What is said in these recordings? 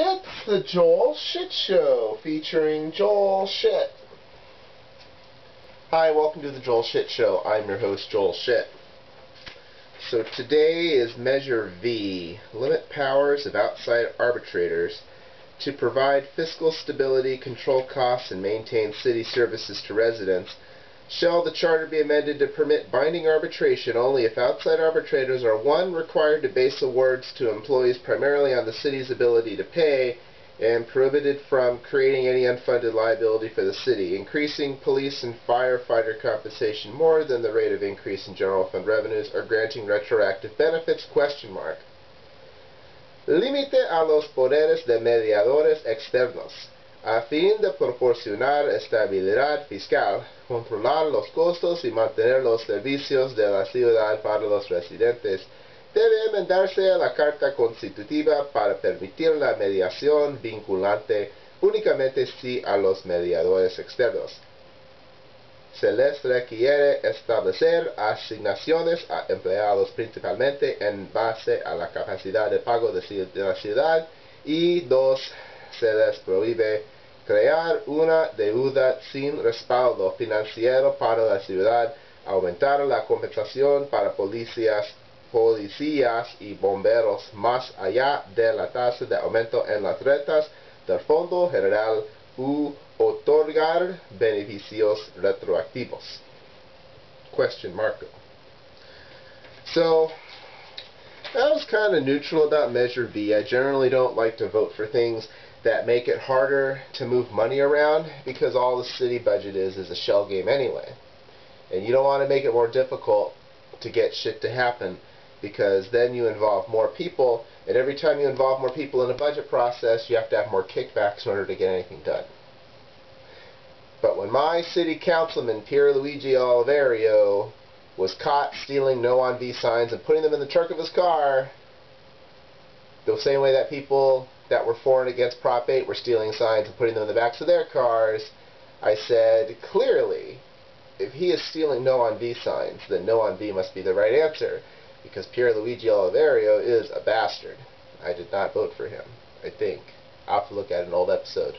It's the Joel Shit Show, featuring Joel Shit. Hi, welcome to the Joel Shit Show. I'm your host, Joel Shit. So today is Measure V, limit powers of outside arbitrators to provide fiscal stability, control costs, and maintain city services to residents. Shall the charter be amended to permit binding arbitration only if outside arbitrators are 1. Required to base awards to employees primarily on the city's ability to pay, and prohibited from creating any unfunded liability for the city, increasing police and firefighter compensation more than the rate of increase in general fund revenues, or granting retroactive benefits? Límite a los poderes de mediadores externos. A fin de proporcionar estabilidad fiscal, controlar los costos y mantener los servicios de la ciudad para los residentes, debe enmendarse la Carta Constitutiva para permitir la mediación vinculante únicamente si a los mediadores externos se les requiere establecer asignaciones a empleados principalmente en base a la capacidad de pago de la ciudad, y 2. Se les prohíbe crear una deuda sin respaldo financiero para la ciudad, aumentar la compensación para policías y bomberos más allá de la tasa de aumento en las rentas del Fondo General, u otorgar beneficios retroactivos? So, I was kind of neutral about Measure V. I generally don't like to vote for things that make it harder to move money around, because all the city budget is a shell game anyway. And you don't want to make it more difficult to get shit to happen, because then you involve more people, and every time you involve more people in a budget process, you have to have more kickbacks in order to get anything done. But when my city councilman, Pierluigi Oliverio, was caught stealing No on V signs and putting them in the trunk of his car, the same way that people that were for and against Prop 8 were stealing signs and putting them in the backs of their cars, I said, clearly, if he is stealing No on V signs, then No on V must be the right answer, because Pierluigi Oliverio is a bastard. I did not vote for him, I think. I'll have to look at an old episode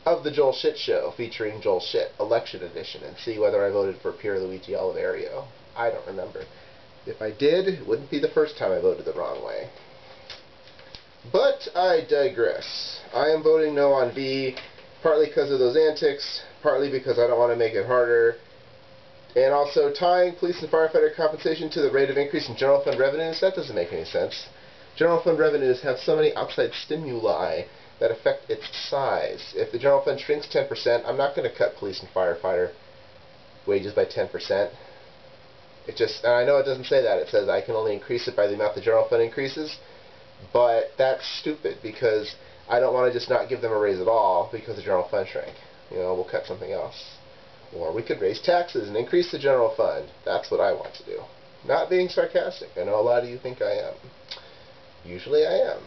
of the Joel Shit Show, featuring Joel Shit, Election Edition, and see whether I voted for Pierluigi Oliverio. I don't remember. If I did, it wouldn't be the first time I voted the wrong way. But I digress. I am voting no on V, partly because of those antics, partly because I don't want to make it harder, and also tying police and firefighter compensation to the rate of increase in general fund revenues. That doesn't make any sense. General fund revenues have so many outside stimuli that affect its size. If the general fund shrinks 10%, I'm not going to cut police and firefighter wages by 10%. And I know it doesn't say that. It says I can only increase it by the amount the general fund increases. But that's stupid, because I don't want to just not give them a raise at all because the general fund shrank. We'll cut something else. Or we could raise taxes and increase the general fund. That's what I want to do. Not being sarcastic. I know a lot of you think I am. Usually I am.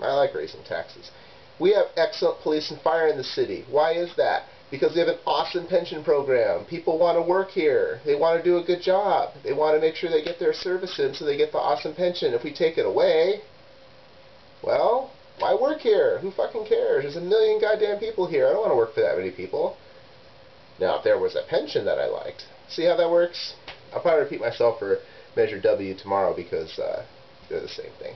I like raising taxes. We have excellent police and fire in the city. Why is that? Because we have an awesome pension program. People want to work here. They want to do a good job. They want to make sure they get their service in so they get the awesome pension. If we take it away, well, why work here? Who fucking cares? There's a million goddamn people here. I don't want to work for that many people. Now, if there was a pension that I liked, see how that works? I'll probably repeat myself for Measure W tomorrow, because they're the same thing.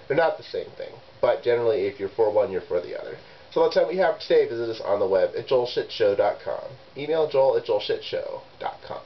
They're not the same thing, but generally if you're for one, you're for the other. So that's all we have today. Visit us on the web at joelshitshow.com. Email joel@joelshitshow.com.